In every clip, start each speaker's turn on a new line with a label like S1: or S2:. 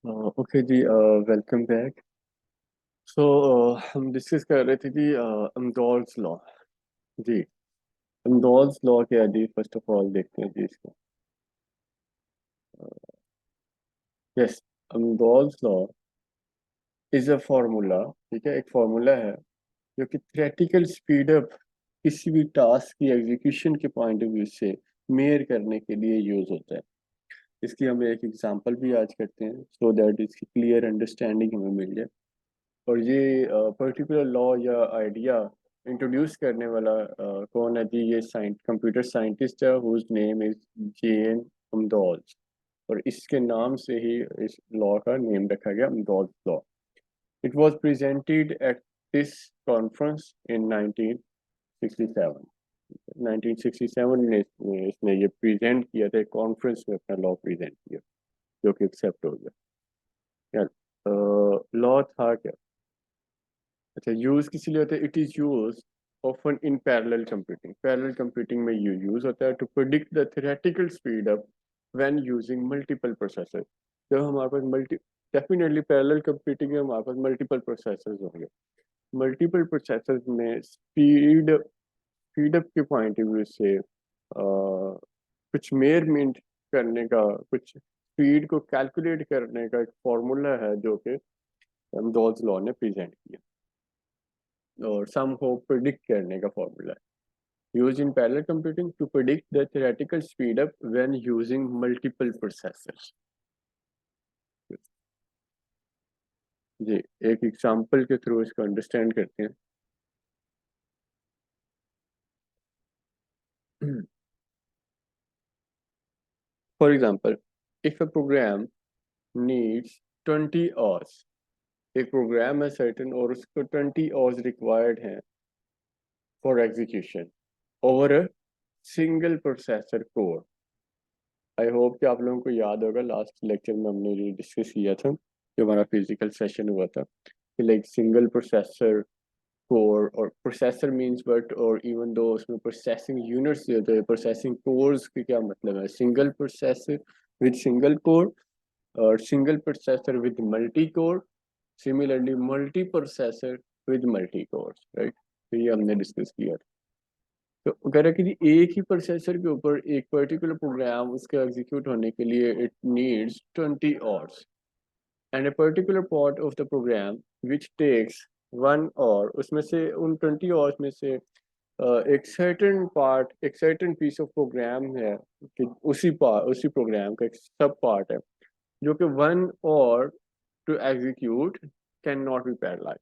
S1: Okay जी, welcome back. सो हम discuss कर रहे थे जी अमदौल्स लॉ। जी, अमदौल्स लॉ क्या है जी? फर्स्ट ऑफ ऑल देखते हैं जी इसको। Yes, Amdahl's law is a formula. ठीक है, एक फार्मूला है जो कि थ्योरेटिकल स्पीड अप किसी भी टास्क की एग्जीक्यूशन के पॉइंट ऑफ व्यू से मेयर करने के लिए यूज होता है। इसकी हम एक एग्जांपल भी आज करते हैं सो दैट इसकी क्लियर अंडरस्टैंडिंग हमें मिल जाए। और ये पर्टिकुलर लॉ या आइडिया इंट्रोड्यूस करने वाला कौन है जी? ये कंप्यूटर साइंटिस्ट है हुज नेम इज जेन अमदौल्स। और इसके नाम से ही इस लॉ का नेम रखा गया, Amdahl's law. It was presented at this conference in 1967। 1967 में इसने ये प्रेजेंट किया था, कॉन्फ्रेंस में अपना लॉ प्रेजेंट किया जो कि एक्सेप्ट हो गया। लॉ था क्या? अच्छा, यूज किस लिए होता है? It is use often in parallel computing. Parallel computing में ये यूज होता है to predict the theoretical speed up when using multiple processor. जब हमारे पास डेफिनेटली पैरेलल कंप्यूटिंग में हमारे पास मल्टीपल प्रोसेसर्स होंगे। मल्टीपल प्रोसेसर्स में स्पीड अप के पॉइंट ऑफ व्यू से कुछ मेजरमेंट करने का, कुछ स्पीड को कैलकुलेट करने का एक फॉर्मूला है जो कि अमदौल्स लॉ ने प्रेजेंट किया, और सम को प्रिडिक्ट करने का फॉर्मूला है। Use in parallel computing to predict the theoretical speed up when using multiple processors. जी, एक एग्जांपल के थ्रू इसको अंडरस्टैंड करते हैं। For example, if a program needs 20 hours. एक प्रोग्राम है सर्टेन और उसको 20 आवर्स रिक्वायर्ड हैं for execution over a single processor core. I hope कि आप लोगों को याद होगा, लास्ट लेक्चर में हमने ये डिस्कस किया था, जो हमारा फिजिकल सेशन हुआ था, कि लाइक सिंगल प्रोसेसर कोर, और प्रोसेसर मींस बट, और इवन दो उसमें प्रोसेसिंग यूनिट्स जो होते हैं, प्रोसेसिंग कोर्स के क्या मतलब है? Single processor with single core, और single processor with multi core, similarly multi processor with multi cores, right? तो ये हमने डिस्कस किया था। तो कह रहा है कि जी एक ही प्रोसेसर के ऊपर एक पर्टिकुलर प्रोग्राम उसके एग्जीक्यूट होने के लिए it needs 20 hours, and a particular part of the program which takes 1 hour. उसमें से उन 20 आवर्स में से एक सर्टेन पार्ट, एक सर्टेन पीस ऑफ प्रोग्राम है कि उसी प्रोग्राम का एक सब पार्ट है जो कि 1 hour to execute can not be parallelise.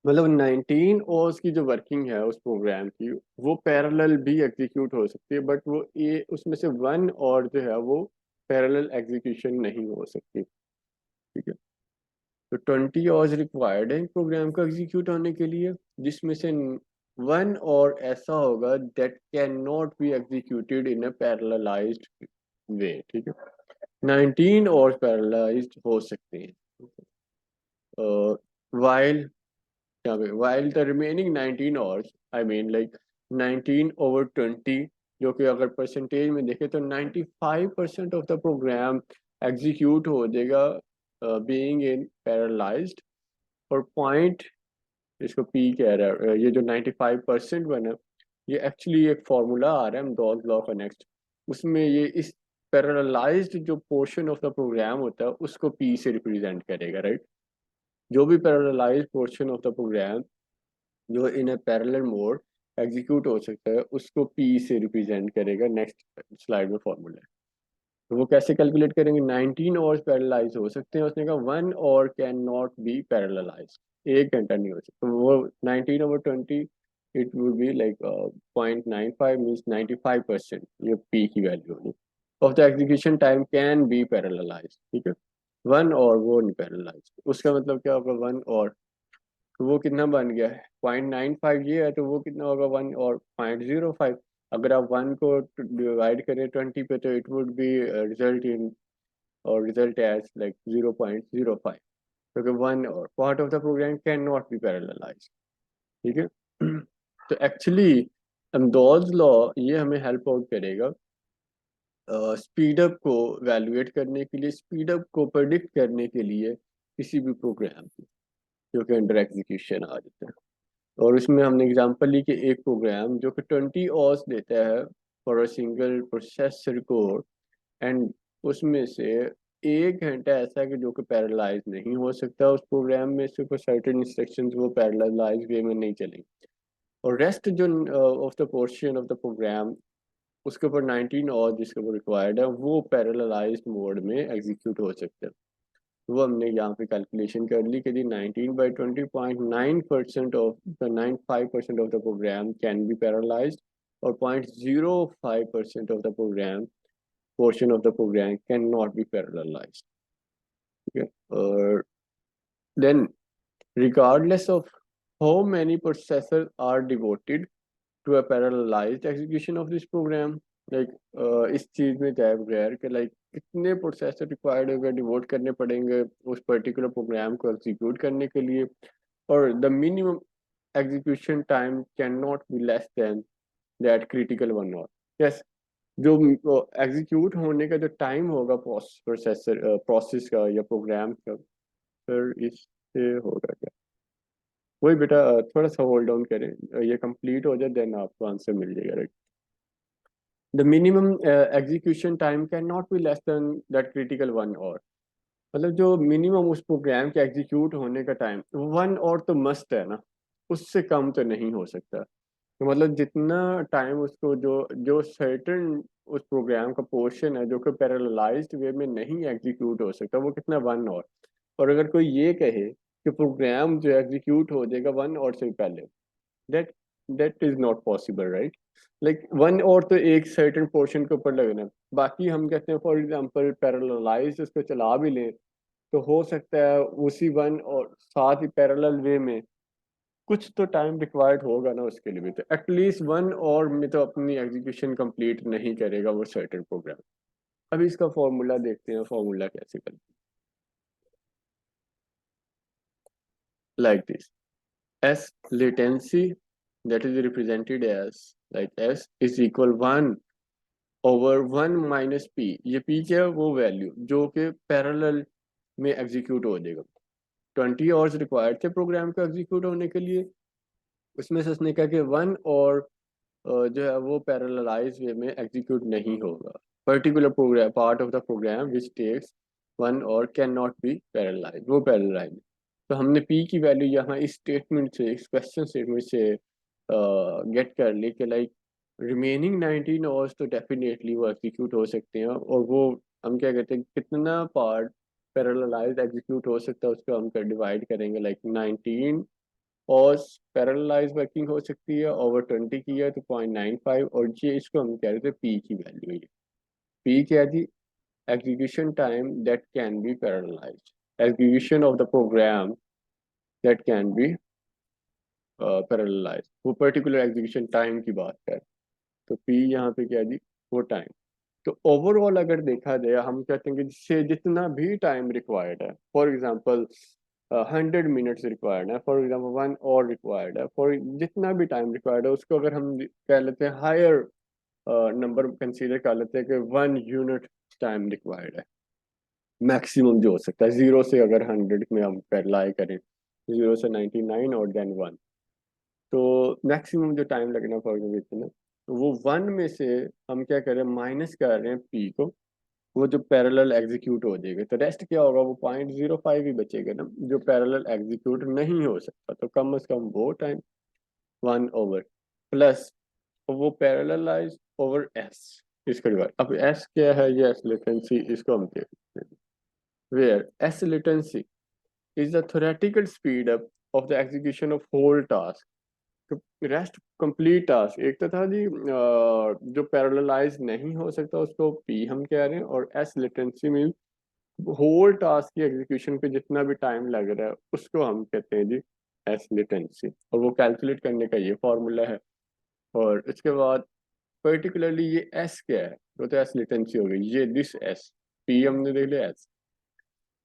S1: मतलब 19 ओर्स की जो वर्किंग है उस प्रोग्राम की, वो पैरेलल भी एग्जीक्यूट हो सकती है, बट वो ये उसमें से 1 और जो है वो पैरेलल एग्जीक्यूशन नहीं हो सकती। ठीक है, तो 20 आवर्स रिक्वायर्ड है प्रोग्राम को एग्जीक्यूट होने के लिए, जिसमें से 1 और ऐसा होगा that can not be executed in a parallelized way. ठीक है, 19 और पैरेललाइज्ड हो सकते हैं, while while the remaining 19 hours, I mean like 19/20, जो कि अगर परसेंटेज में देखें तो 95% ऑफ द प्रोग्राम एग्जीक्यूट हो जाएगा बीइंग इन पैरालाइज्ड। और पॉइंट, इसको पी कह रहा है, ये जो 95% बना, ये एक्चुअली एक फॉर्मूला आ रहा है अमदौल्स लॉ का नेक्स्ट। उसमें ये इस पैरालाइज्ड जो पोर्शन ऑफ द प्रोग्राम होता है उसको पी से रिप्रेजेंट करेगा, राइट? जो भी parallelised portion of the program जो in a parallel mode execute हो सकता है उसको पी से रिप्रेजेंट करेगा नेक्स्ट स्लाइड में फॉर्मूला। तो वो कैसे कैलकुलेट करेंगे? 19 आवर्स पैरेललाइज हो सकते हैं, उसने कहा 1 hour can not be parallelise, 1 घंटा नहीं हो सकता। तो वो 19/20 it would be like 0.95 means 95%, ये पी की वैल्यू होगी of the execution time can be parallelize. ठीक है, 1 और वो नहीं पैरेललाइज, उसका मतलब क्या होगा? 1 और, तो वो कितना बन गया है? 0.95 ये है, तो वो कितना होगा? 1 और 0.05। अगर आप 1 को डिवाइड करें 20 पे तो it would be result in, और रिजल्ट एज लाइक 0.05, क्योंकि 1 और part of the program can not be parallelize. ठीक है, तो एक्चुअली अमदौल्स लॉ ये हमें हेल्प आउट करेगा स्पीड अप को वैल्यूएट करने के लिए, स्पीड अप को प्रेडिक्ट करने के लिए किसी भी प्रोग्राम की जो कि अंडर एग्जीक्यूशन आ जाता है। और इसमें हमने एग्जांपल ली कि एक प्रोग्राम जो कि 20 ऑर्स देता है for a single processor code, and उसमें से 1 घंटा ऐसा है कि जो कि पैरेलाइज नहीं हो सकता, उस प्रोग्राम में से कोई सर्टेन इंस्ट्रक्शंस वो पैरेलाइज वे में नहीं चलेंगे, और रेस्ट जो of the portion of the program उसके ऊपर 19 और जिसके ऊपर रिक्वायर्ड है वो पैरेललाइज्ड मोड में एग्जीक्यूट हो सकते हैं। वो हमने यहाँ पे कैलकुलेशन कर ली कि जी 19/20.9% of the 95% of the program can be parallelised, और 0.05% of the program portion of the program can not be parallelised. ठीक है, और then regardless of how many processors are devoted to a parallelized execution of this program, like इस चीज में जाए बगैर कि लाइक कितने प्रोसेसर रिक्वायर्ड होगा डिवोट करने पड़ेंगे उस पर्टिकुलर प्रोग्राम को एग्जीक्यूट करने के लिए, और the minimum execution time can not be less than that critical one और यस, जो एग्जीक्यूट होने का जो टाइम होगा प्रोसेसर प्रोसेस का या प्रोग्राम का, फिर इससे होगा क्या, वही बेटा थोड़ा सा होल्ड डाउन करें, ये कंप्लीट हो जाए देन आपको आंसर मिल जाएगा, right. The minimum execution time can not be less than that critical one और, मतलब जो मिनिमम उस प्रोग्राम के एग्जीक्यूट होने का टाइम 1 और तो मस्ट है ना, उससे कम तो नहीं हो सकता। तो मतलब जितना टाइम उसको जो जो सर्टेन उस प्रोग्राम का पोर्शन है जो कि पैरेललाइज्ड वे में नहीं एग्जीक्यूट हो सकता, वो कितना 1 और अगर कोई ये कहे कि प्रोग्राम जो एग्जीक्यूट हो जाएगा 1 और से पहले, that that is not possible, right. Like 1 और तो एक सर्टेन पोर्शन के ऊपर लगना है, बाकी हम कहते हैं फॉर एग्जांपल पैरेललाइज उसको चला भी लें तो हो सकता है उसी 1 और साथ ही पैरेलल वे में कुछ तो टाइम रिक्वायर्ड होगा ना उसके लिए भी, तो एटलीस्ट 1 और में तो अपनी एग्जीक्यूशन कंप्लीट नहीं करेगा वो सर्टेन प्रोग्राम। अभी इसका फॉर्मूला देखते हैं, फॉर्मूला कैसे करते हैं, like this, S latency that is represented as like S is equal 1/1 - P। ये P क्या है, वो वैल्यू जो कि पैरेलल में एग्जीक्यूट हो जाएगा। 20 आवर्स रिक्वायर्ड थे प्रोग्राम को एग्जीक्यूट होने के लिए, उसमें से उसने कहा कि 1 और जो है वो पैरेललाइज वे में एग्जीक्यूट नहीं होगा, particular program part of the program which takes 1 hour can not be parallelise, वो पैरेललाइज। तो हमने पी की वैल्यू यहाँ इस स्टेटमेंट से, इस क्वेश्चन स्टेटमेंट से गेट कर ली कि लाइक रिमेनिंग 19 आवर्स तो डेफिनेटली वो एग्जीक्यूट हो सकते हैं, और वो हम क्या कहते हैं कितना पार्ट पैरेललाइज एग्जीक्यूट हो सकता है उसको हम कर डिवाइड करेंगे, लाइक 19 और पैरेललाइज वर्किंग हो सकती है, ओवर 20 की है तो 0.95, और ये इसको हम कह रहे थे पी की वैल्यू है। पी क्या थी, execution time that can be parallelise, execution of the program that can be parallelise, वो पर्टिकुलर एग्जीक्यूशन टाइम की बात कर, तो पी यहाँ पे क्या जी, वो टाइम। तो ओवरऑल अगर देखा जाए हम कहते हैं कि जिससे जितना भी टाइम रिक्वायर्ड है, फॉर एग्जांपल 100 मिनट्स रिक्वायर्ड है, फॉर एग्जांपल 1 और रिक्वायर्ड है, फॉर जितना भी टाइम रिक्वायर्ड है उसको अगर हम कह लेते हैं हायर नंबर कंसीडर कर लेते हैं कि 1 यूनिट टाइम रिक्वायर्ड है, मैक्सिमम जो हो सकता है, 0 से अगर 100 में हम लाई करें, 0 से 99 और देन 1, तो मैक्सिमम जो टाइम लगना फॉर एग्जाम्पल वो 1 में से हम क्या कर रहे हैं माइनस कर रहे हैं पी को, वो जो पैरेलल एग्जीक्यूट हो जाएगा, तो रेस्ट क्या होगा, वो 0.05 ही बचेगा ना जो पैरेलल एग्जीक्यूट नहीं हो सकता, तो कम से कम वो टाइम 1 ओवर प्लस वो पैरेललाइज ओवर एस, इसके बाद अब एस क्या है, ये एस लेटेंसी, इसको हम देखते हैं, where S latency is the theoretical speed up of the execution of whole task. तो रेस्ट कंप्लीट टास्क एक तो था जी जो पैरेललाइज नहीं हो सकता उसको पी हम कह रहे हैं, और S latency mean whole task की एग्जीक्यूशन पे जितना भी टाइम लग रहा है उसको हम कहते हैं जी एस लेटेंसी, और वो कैलकुलेट करने का ये फॉर्मूला है। और इसके बाद पर्टिकुलरली ये एस क्या है, वो तो एस लेटेंसी हो गई, ये दिस एस पी हमने देख लिया, S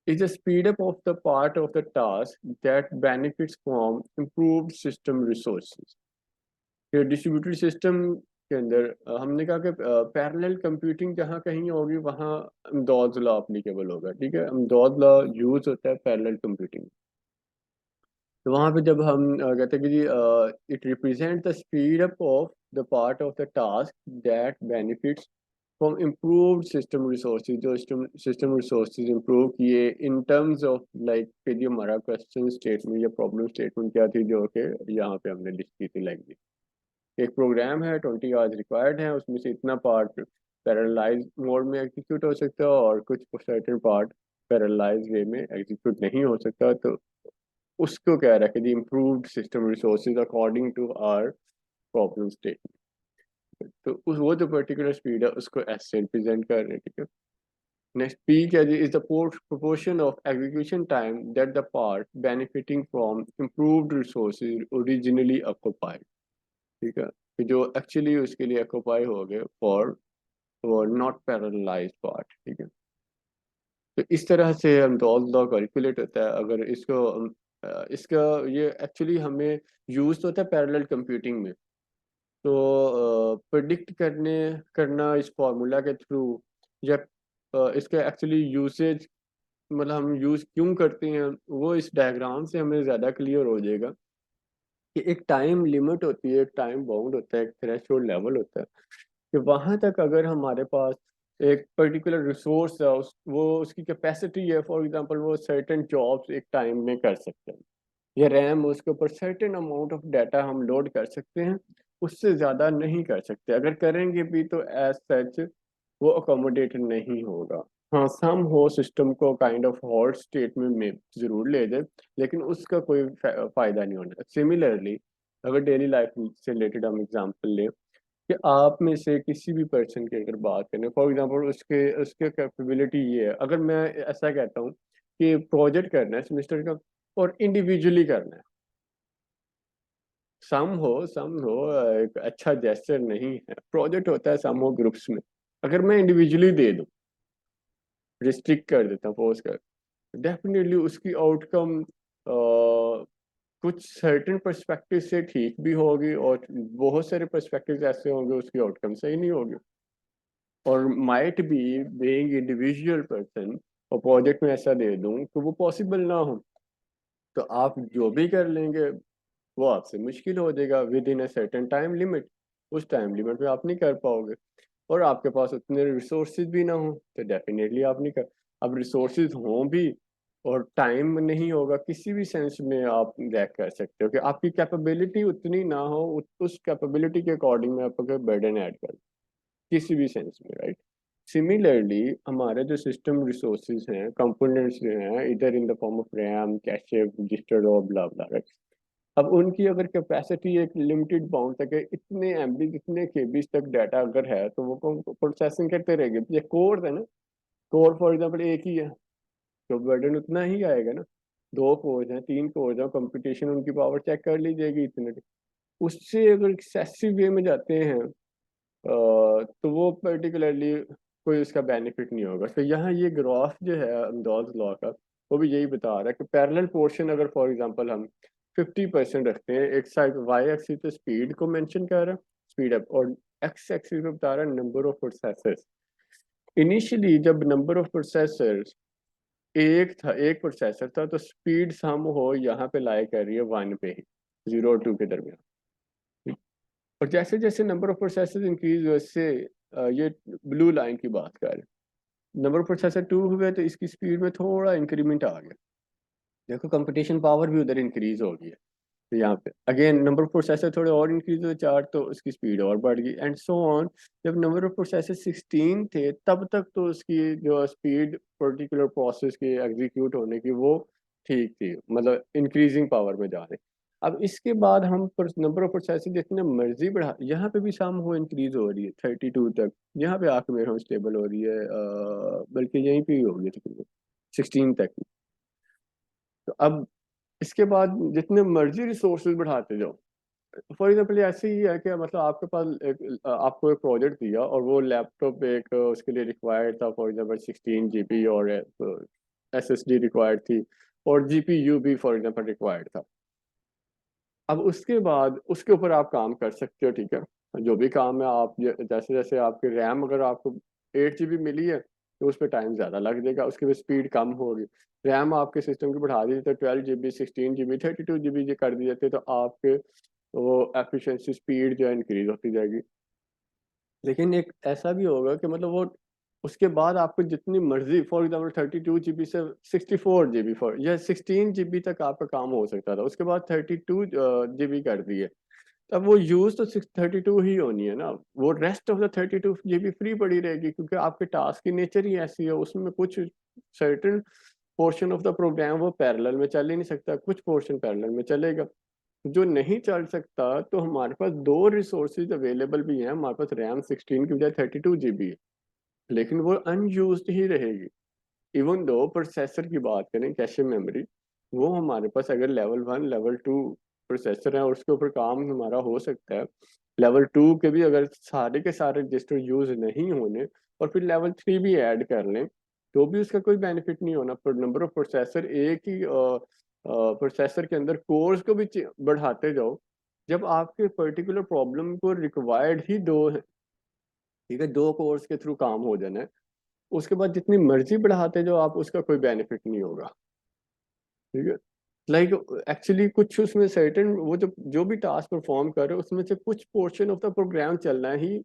S1: is a speed up of the part of the task that benefits from improved system resources। ये डिस्ट्रीब्यूटेड सिस्टम के अंदर हमने कहा कि पैरेलल कंप्यूटिंग जहाँ कहीं होगी वहाँ अमदौद लॉ अप्लीकेबल होगा, ठीक है। अमदौद लॉ यूज होता है पैरेलल कंप्यूटिंग। तो वहाँ पे जब हम कहते हैं कि जी it represent the speed up of the part of the task that benefits from improved system resources, जो सिस्टम रिसोर्सेज इम्प्रूव किए इन टर्म्स ऑफ लाइक कि जो हमारा क्वेश्चन स्टेटमेंट या प्रॉब्लम स्टेटमेंट क्या थी, जो कि यहाँ पे हमने लिख की थी लाइक एक प्रोग्राम है 20 आवर्स रिक्वायर्ड है, उसमें से इतना पार्ट पैरेललाइज मोड में एग्जीक्यूट हो सकता है और कुछ सर्टेन पार्ट पैरेललाइज वे में एग्जीक्यूट नहीं हो सकता। तो उसको कह रहा है कि the improved system resources according to our problem statement. तो उस वो जो पर्टिकुलर स्पीड है उसको एस से रिप्रेजेंट कर रहे हैं, ठीक है। नेक्स्ट पी क्या जी is the proportion of execution time that the part benefiting from improved resources originally occupied, ठीक है। कि जो एक्चुअली उसके लिए ऑक्यूपाई हो गए फॉर नॉट पैरेललाइज्ड पार्ट, ठीक है। तो इस तरह से हम डॉल्स लॉ कैलकुलेट होता है। अगर इसको इसका ये एक्चुअली हमें यूज तो होता है पैरेलल कंप्यूटिंग में। तो प्रिडिक्ट करना इस फार्मूला के थ्रू या इसका एक्चुअली यूसेज मतलब हम यूज क्यों करते हैं वो इस डायग्राम से हमें ज़्यादा क्लियर हो जाएगा कि एक टाइम लिमिट होती है, एक टाइम बाउंड होता है, एक थ्रेशोल्ड लेवल होता है कि वहां तक अगर हमारे पास एक पर्टिकुलर रिसोर्स है वो उसकी कैपेसिटी है, फॉर एग्जांपल वो सर्टेन जॉब्स एक टाइम में कर सकते हैं या रैम उसके ऊपर सर्टेन अमाउंट ऑफ डाटा हम लोड कर सकते हैं, उससे ज़्यादा नहीं कर सकते। अगर करेंगे भी तो एज सच वो अकोमोडेट नहीं होगा। हाँ सम हो सिस्टम को काइंड ऑफ हॉट स्टेट में ज़रूर ले जाए, लेकिन उसका कोई फ़ायदा नहीं होना। सिमिलरली अगर डेली लाइफ से रिलेटेड हम एग्जांपल लें कि आप में से किसी भी पर्सन की अगर बात करें, फॉर एग्जांपल उसके उसके कैपेबिलिटी ये है, अगर मैं ऐसा कहता हूँ कि प्रोजेक्ट करना है सेमेस्टर का और इंडिविजुअली करना है, सम हो एक अच्छा जेस्चर नहीं है, प्रोजेक्ट होता है सम हो ग्रुप्स में। अगर मैं इंडिविजुअली दे दूँ, रिस्ट्रिक्ट कर देता हूँ, फोर्स कर, डेफिनेटली उसकी आउटकम कुछ सर्टेन पर्सपेक्टिव से ठीक भी होगी और बहुत सारे पर्सपेक्टिव ऐसे होंगे उसकी आउटकम सही नहीं होगी। और might be being individual person और प्रोजेक्ट में ऐसा दे दूं तो वो पॉसिबल ना हो, तो आप जो भी कर लेंगे वो आपसे मुश्किल हो जाएगा with in a certain time limit. उस टाइम लिमिट में आप नहीं कर पाओगे और आपके पास उतने रिसोर्सेज भी ना हो तो डेफिनेटली आप नहीं कर। अब रिसोर्सेज हों भी और टाइम नहीं होगा, किसी भी सेंस में आप लैक कर सकते हो कि आपकी कैपेबिलिटी उतनी ना हो, उस कैपेबिलिटी के अकॉर्डिंग में आपको बर्डन ऐड कर किसी भी सेंस में, राइट। सिमिलरली हमारे जो सिस्टम रिसोर्सेज हैं, कंपोनेंट्स जो हैं इधर in the form of RAM, cache, register और ब्ला ब्ला, राइट। अब उनकी अगर कैपेसिटी एक लिमिटेड बाउंड तक है, इतने एमबी इतने केबीज तक डाटा अगर है तो वो प्रोसेसिंग करते रहेंगे। ये कोर है ना, कोर फॉर एग्जांपल एक ही है तो बर्डन उतना ही आएगा ना। दो कोर हैं, तीन कोर हैं, कंपटीशन उनकी पावर चेक कर ली जाएगी इतने। उससे अगर एक्सेसिव वे में जाते हैं तो वो पर्टिकुलरली कोई उसका बेनिफिट नहीं होगा। तो यहाँ ये ग्राफ जो है अमदाल लॉ का वो भी यही बता रहा है कि पैरेलल पोर्शन अगर फॉर एग्जांपल हम 50% रखते हैं, एक साइड वाई एक्सिस पे स्पीड को मेंशन कर रहा है, स्पीड अप, और एक्स एक्सिस पे बता रहा है नंबर ऑफ प्रोसेसर्स। इनिशियली जब नंबर ऑफ प्रोसेसर्स एक प्रोसेसर था तो स्पीड सम हो यहाँ पे लाई कर रही है 1 पे ही, 0 और 2 के दरमियान। और जैसे जैसे नंबर ऑफ प्रोसेसर इंक्रीज वैसे ये ब्लू लाइन की बात कर रहे हैं, नंबर ऑफ प्रोसेसर 2 हुए तो इसकी स्पीड में थोड़ा इंक्रीमेंट आ गया। देखो कंपटीशन पावर भी उधर इंक्रीज हो गई है। तो यहाँ पे अगेन नंबर ऑफ प्रोसेसर थोड़े और इंक्रीज हुए 4 तो उसकी स्पीड और बढ़ गई एंड सो ऑन। जब नंबर ऑफ प्रोसेसर 16 थे तब तक तो उसकी जो स्पीड पर्टिकुलर प्रोसेस के एग्जीक्यूट होने की वो ठीक थी, मतलब इंक्रीजिंग पावर में जा रहे। अब इसके बाद हम नंबर ऑफ प्रोसेसर जितने मर्जी बढ़ा, यहाँ पे भी शाम हो इंक्रीज हो रही है 32 तक, यहाँ पे आके मेरे स्टेबल हो रही है बल्कि यहीं पे ही हो रही है तकरीबन 16 तक। तो अब इसके बाद जितने मर्जी रिसोर्सेज बढ़ाते जाओ, फॉर एग्जाम्पल ऐसे ही है कि मतलब आपके पास आपको एक प्रोजेक्ट दिया और वो लैपटॉप एक उसके लिए रिक्वायर्ड था, फॉर एग्जाम्पल 16 GB और SSD रिक्वायर्ड थी और GPU भी फॉर एग्जाम्पल रिक्वायर्ड था। अब उसके बाद उसके ऊपर आप काम कर सकते हो, ठीक है। जो भी काम है आप जैसे जैसे आपकी रैम अगर आपको 8 GB मिली है तो उस पर टाइम ज़्यादा लग जाएगा, उसकी भी स्पीड कम होगी। रैम आपके सिस्टम की बढ़ा दी तो 12 GB 16 GB 32 GB ये कर दी जाती है, तो आपके वो एफिशिएंसी स्पीड जो है इंक्रीज होती जाएगी। लेकिन एक ऐसा भी होगा कि मतलब वो उसके बाद आपको जितनी मर्जी, फॉर एग्जाम्पल 32 GB से 64 GB फॉर या 16 GB तक आपका काम हो सकता था, उसके बाद 32 GB कर दिए। अब वो यूज तो 632 ही होनी है ना, वो rest of the 32 GB free पड़ी रहेगी, क्योंकि आपके टास्क की नेचर ही ऐसी है, उसमें कुछ certain portion of the program वो पैरेलल में चल ही नहीं सकता, कुछ पोर्शन पैरेलल में चलेगा। जो नहीं चल सकता तो हमारे पास दो रिसोर्सेज अवेलेबल भी हैं, हमारे पास रैम 16 की बजाय 32 GB है, लेकिन वो अनयूज्ड ही रहेगी। इवन दो प्रोसेसर की बात करें, कैशे मेमोरी, वो हमारे पास अगर लेवल 1 लेवल 2 प्रोसेसर है और उसके ऊपर काम हमारा हो सकता है, लेवल 2 के भी अगर सारे के सारे रजिस्टर यूज नहीं होने और फिर लेवल 3 भी ऐड कर लें तो भी उसका कोई बेनिफिट नहीं होना। पर नंबर ऑफ प्रोसेसर एक ही प्रोसेसर के अंदर कोर्स को भी बढ़ाते जाओ, जब आपके पर्टिकुलर प्रॉब्लम को रिक्वायर्ड ही दो है, ठीक है, दो कोर्स के थ्रू काम हो जाना है, उसके बाद जितनी मर्जी बढ़ाते जाओ आप, उसका कोई बेनिफिट नहीं होगा। ठीक है, लाइक एक्चुअली कुछ उसमें सर्टेन वो जो जो भी टास्क परफॉर्म कर रहे हो उसमें से कुछ पोर्शन ऑफ द प्रोग्राम चलना ही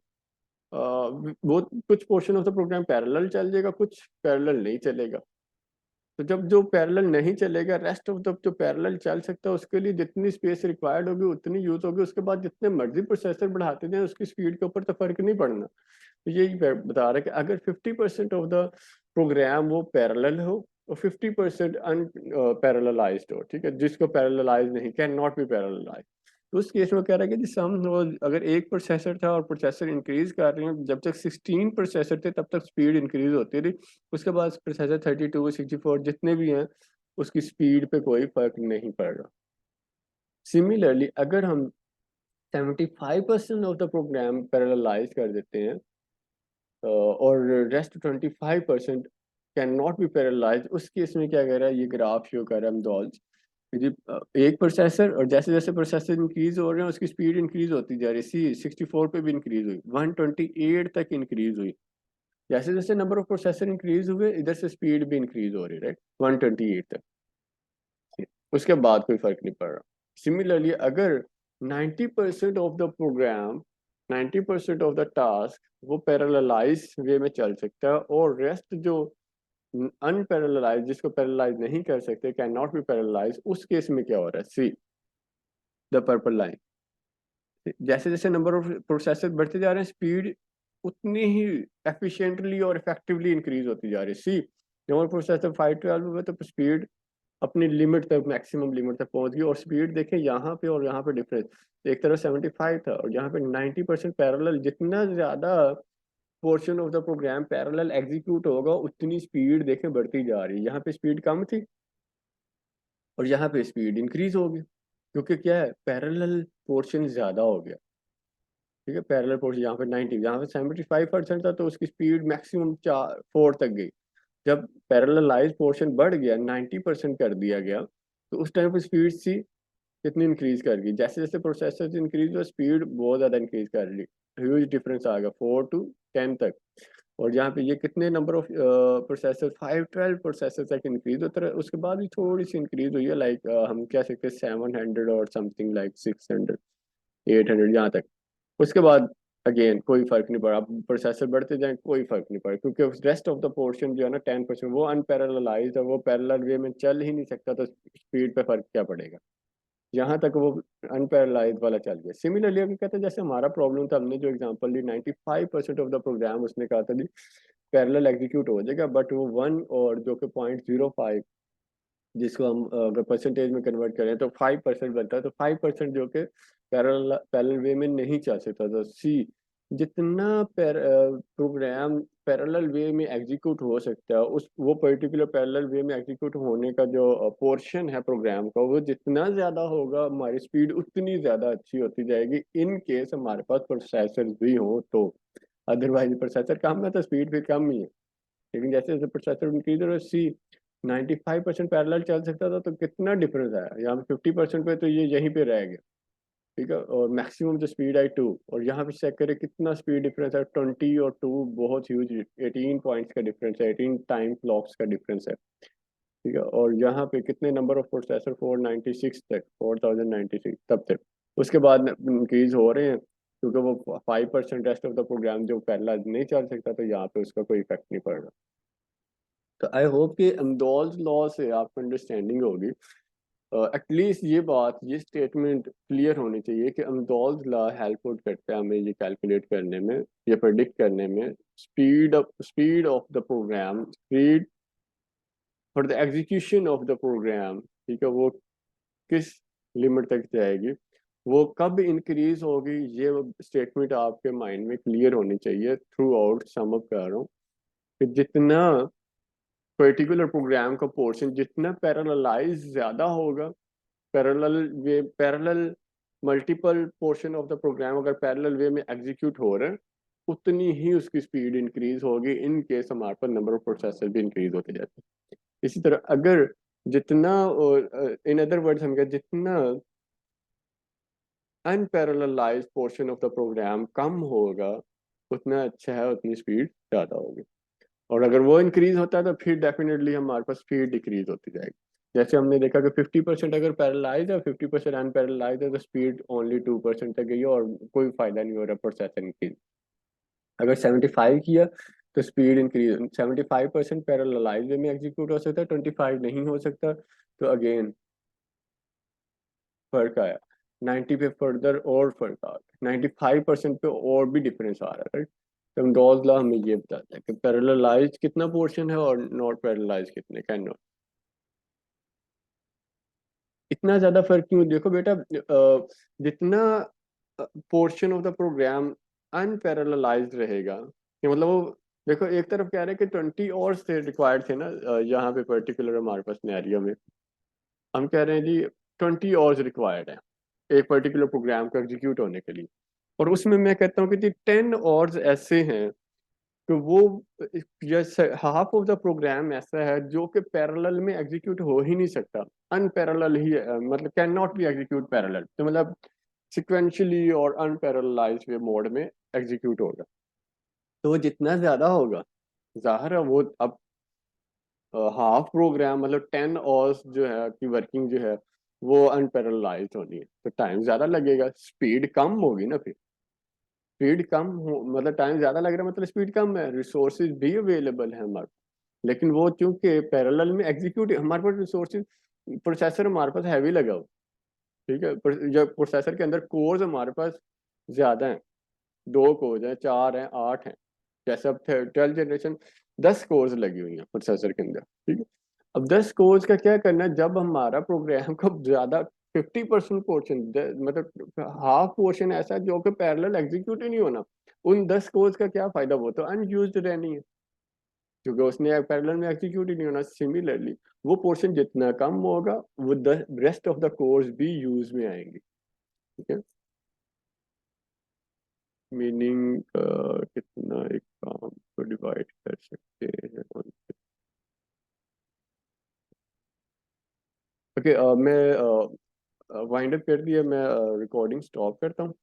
S1: वो कुछ portion of the program parallel चल जाएगा, कुछ पैरेलल नहीं चलेगा। तो जब जो पैरेलल नहीं चलेगा, रेस्ट ऑफ द जो पैरेलल चल सकता है उसके लिए जितनी स्पेस रिक्वायर्ड होगी उतनी यूज होगी, उसके बाद जितने मर्जी प्रोसेसर बढ़ाते जाए उसकी स्पीड के ऊपर तो फर्क नहीं पड़ना। तो यही बता रहा है कि अगर 50% ऑफ द प्रोग्राम वो पैरेलल हो और 50% अनपैरेललाइज्ड हो, ठीक है, जिसको पैरेललाइज नहीं, कैन नॉट बी पैरेललाइज, तो उस केस में कह रहा है कि जिस हम वो अगर एक प्रोसेसर था और प्रोसेसर इंक्रीज कर रहे हैं, जब तक 16 प्रोसेसर थे तब तक स्पीड इंक्रीज होती रही, उसके बाद प्रोसेसर 32 64 जितने भी हैं उसकी स्पीड पे कोई फर्क नहीं पड़ रहा। सिमिलरली अगर हम 75% ऑफ द प्रोग्राम पैरेललाइज कर देते हैं और rest 25% can not be parallelise, उस केस में क्या कह रहा है, ये ग्राफ शो कर रहा है अमदौल जी, एक प्रोसेसर और जैसे जैसे प्रोसेसर इंक्रीज हो रहे हैं उसकी स्पीड इंक्रीज होती जा रही है, सी 64 पे भी इंक्रीज हुई, 128 तक इंक्रीज हुई, जैसे जैसे नंबर ऑफ प्रोसेसर इंक्रीज हुए इधर से स्पीड भी इंक्रीज हो रही है, राइट, 128 तक, उसके बाद कोई फर्क नहीं पड़ रहा। सिमिलरली अगर 90% of the program, 90% of the task वो पैरेललाइज वे में चल सकता है और रेस्ट जो अनपैरेललाइज, जिसको पैरेललाइज नहीं कर सकते, कैन नॉट बी पैरेललाइज, उस केस में क्या हो रहा है, सी द पर्पल लाइन, जैसे जैसे नंबर ऑफ प्रोसेसर बढ़ते जा रहे हैं स्पीड उतनी ही एफिशिएंटली और इफेक्टिवली इंक्रीज होती जा रही है। सी नंबर प्रोसेसर 512 हुए तो स्पीड अपनी लिमिट तक, मैक्सिमम लिमिट तक पहुंच गई, और स्पीड देखें यहाँ पे और यहाँ पे डिफरेंस, एक तरफ 75 था और यहाँ पे 90% पैरेलल, जितना ज्यादा portion of the program parallel execute होगा उतनी स्पीड देखें बढ़ती जा रही है, यहाँ पे स्पीड कम थी और यहाँ पे स्पीड इंक्रीज हो गई, क्योंकि क्या है, पैरेलल पोर्शन ज्यादा हो गया। ठीक है, पैरेलल पोर्शन यहाँ पे 90, यहाँ पे 75% था तो उसकी स्पीड मैक्सिमम 4 तक गई। जब पैरेललाइज पोर्शन बढ़ गया, 90% कर दिया गया, तो उस टाइम पे स्पीड सी कितनी इंक्रीज कर गई, जैसे जैसे प्रोसेसर इंक्रीज हुआ स्पीड बहुत ज्यादा इंक्रीज कर ली, ह्यूज डिफरेंस आ गया 4 to 10 तक। और यहाँ पे ये कितने नंबर ऑफ प्रोसेसर, 512 प्रोसेसर तक इंक्रीज होता है, उसके बाद भी थोड़ी सी इंक्रीज हुई है, लाइक हम कह सकते हैं 700 और समथिंग, लाइक 600 800 यहाँ तक। उसके बाद अगेन कोई फर्क नहीं पड़ा, अब प्रोसेसर बढ़ते जाए कोई फर्क नहीं पड़ा, क्योंकि रेस्ट ऑफ द पोर्शन जो है ना 10% वो अनपैरेललाइज्ड है, वो पैरेलल वे में चल ही नहीं सकता, तो स्पीड पे फर्क क्या पड़ेगा, यहाँ तक वो अनपैरेलाइज्ड वाला चल गया। सिमिलरली अगर कहते हैं जैसे हमारा प्रॉब्लम था, हमने जो एग्जांपल ली 95% ऑफ द प्रोग्राम उसने कहा था जी पैरेलल एग्जीक्यूट हो जाएगा, बट वो 1 और जो कि 0.05, जिसको हम अगर परसेंटेज में कन्वर्ट करें तो 5% बनता है, तो 5% जो कि पैरेलल पैरेलल वे में नहीं चल सकता, तो सी जितना प्रोग्राम पैरेलल वे में एग्जीक्यूट हो सकता है, उस वो पर्टिकुलर पैरेलल वे में एग्जीक्यूट होने का जो पोर्शन है प्रोग्राम का, वो जितना ज़्यादा होगा हमारी स्पीड उतनी ज़्यादा अच्छी होती जाएगी, इन केस हमारे पास प्रोसेसर भी हो तो। अदरवाइज प्रोसेसर कम है तो स्पीड भी कम ही है, लेकिन जैसे जैसे प्रोसेसर इंक्रीज हो रहा है, सी 95% पैरेलल चल सकता था तो कितना डिफरेंस आया, यहाँ पे 50% पे तो ये यहीं पे रह गया। ठीक है, और मैक्सिमम जो स्पीड आई 2, और यहाँ पे चेक करें कितना स्पीड डिफरेंस है, 20 और 2 बहुत ह्यूज, 18 पॉइंट्स का डिफरेंस है, 18 टाइम क्लॉक्स का डिफरेंस है। ठीक है, और यहाँ पे कितने नंबर ऑफ प्रोसेसर, 496 तक, 4096 तब तक, उसके बाद इंक्रीज हो रहे हैं, क्योंकि वो 5% रेस्ट ऑफ द प्रोग्राम जो पहला नहीं चल सकता, तो यहाँ पे उसका कोई इफेक्ट नहीं पड़ रहा। तो आई होप कि अमदौल्स लॉ से आपको अंडरस्टैंडिंग होगी, एटलीस्ट ये बात, ये स्टेटमेंट क्लियर होनी चाहिए कि अमदौल्स लॉ हेल्प आउट करता है हमें ये कैलकुलेट करने में, ये प्रेडिक्ट करने में, speed of the program, speed for the execution of the program. ठीक है, वो किस लिमिट तक जाएगी, वो कब इंक्रीज होगी, ये स्टेटमेंट आपके माइंड में क्लियर होनी चाहिए थ्रू आउट। सम अप कर रहा हूँ कि जितना पर्टिकुलर प्रोग्राम का पोर्शन जितना पैरेललाइज ज्यादा होगा, parallel multiple portion of the program अगर पैरेलल वे में एग्जीक्यूट हो रहे हैं, उतनी ही उसकी स्पीड इंक्रीज होगी, इन केस हमारे पास नंबर ऑफ प्रोसेसर भी इंक्रीज होते जाते हैं। इसी तरह अगर जितना, इन अदर वर्ड्स हम कहें, जितना अनपैरेललाइज्ड पोर्शन ऑफ द प्रोग्राम कम होगा, उतना अच्छा है, उतनी स्पीड ज़्यादा होगी। और अगर वो इंक्रीज होता है तो फिर डेफिनेटली हमारे पास स्पीड डिक्रीज होती जाएगी। जैसे हमने देखा कि 50% अगर पैरेलाइज है, 50% अनपैरेलाइज है, तो स्पीड ओनली 2% तक गई है और कोई फायदा नहीं हो रहा प्रोसेसर इंक्रीज। अगर 75 किया तो स्पीड इंक्रीज, 75% पैरेललाइज वे में एग्जीक्यूट हो सकता है, 25 नहीं हो सकता, तो अगेन फर्क आया। 90 पे फर्दर और फर्क आ गया, 95% पे और भी डिफरेंस आ रहा है, राइट। तो डॉल्स लॉ हमें ये बताता है कि पैरेललाइज कितना पोर्शन है और नॉट पैरेललाइज कितने, कैन नॉट। इतना ज्यादा फर्क क्यों, देखो बेटा, जितना पोर्शन ऑफ द प्रोग्राम अनपैरेललाइज्ड रहेगा, कि मतलब वो, देखो एक तरफ कह रहे हैं कि 20 और से रिक्वायर्ड थे ना, यहाँ पे पर्टिकुलर हमारे पास सिनेरियो में हम कह रहे हैं जी 20 आवर्स रिक्वायर्ड है एक पर्टिकुलर प्रोग्राम को एग्जीक्यूट होने के लिए, और उसमें मैं कहता हूँ कि जी 10 आवर्स ऐसे हैं कि वो, जैसे हाफ ऑफ द प्रोग्राम ऐसा है जो कि पैरेलल में एग्जीक्यूट हो ही नहीं सकता, अनपैरेलल ही है, मतलब can not B execute parallel, तो मतलब सिक्वेंशली और अनपैरेललाइज्ड वे मोड में एग्जीक्यूट होगा। तो वो जितना ज्यादा होगा, जाहिर है वो अब हाफ प्रोग्राम मतलब 10 आवर्स जो है आपकी वर्किंग जो है वो अनपैरेललाइज्ड होनी है, तो टाइम ज्यादा लगेगा, स्पीड कम होगी ना फिर। स्पीड कम हो मतलब टाइम ज्यादा लग रहा है, मतलब स्पीड कम है, रिसोर्सेज भी अवेलेबल है हमारे पास, लेकिन वो चूंकि पैरेलल में एग्जीक्यूट हमारे पास रिसोर्सेज, प्रोसेसर हमारे पास हैवी लगा हो, ठीक है, जब प्रोसेसर के अंदर कोर्स हमारे पास ज्यादा है, 2 कोर्स हैं, 4 हैं, 8 हैं, जैसे अब 12th जनरेशन 10 कोर्स लगी हुई हैं प्रोसेसर के अंदर, ठीक है। अब 10 कोर्स का क्या करना है, जब हमारा प्रोग्राम का ज्यादा 50% पोर्शन, मतलब हाफ पोर्शन ऐसा है जो कि पैरेलल एग्जीक्यूट ही नहीं होना, उन 10 कोर्स का क्या फायदा, वो तो अनयूज्ड रहनी है, क्योंकि उसने पैरेलल में एग्जीक्यूट ही नहीं होना। सिमिलरली वो पोर्शन जितना कम होगा, वो the rest of the course भी यूज में आएंगे, ठीक है। मीनिंग कितना एक काम को डिवाइड कर सकते हैं। ओके, मैं वाइंड अप कर दिया, मैं रिकॉर्डिंग स्टॉप करता हूँ।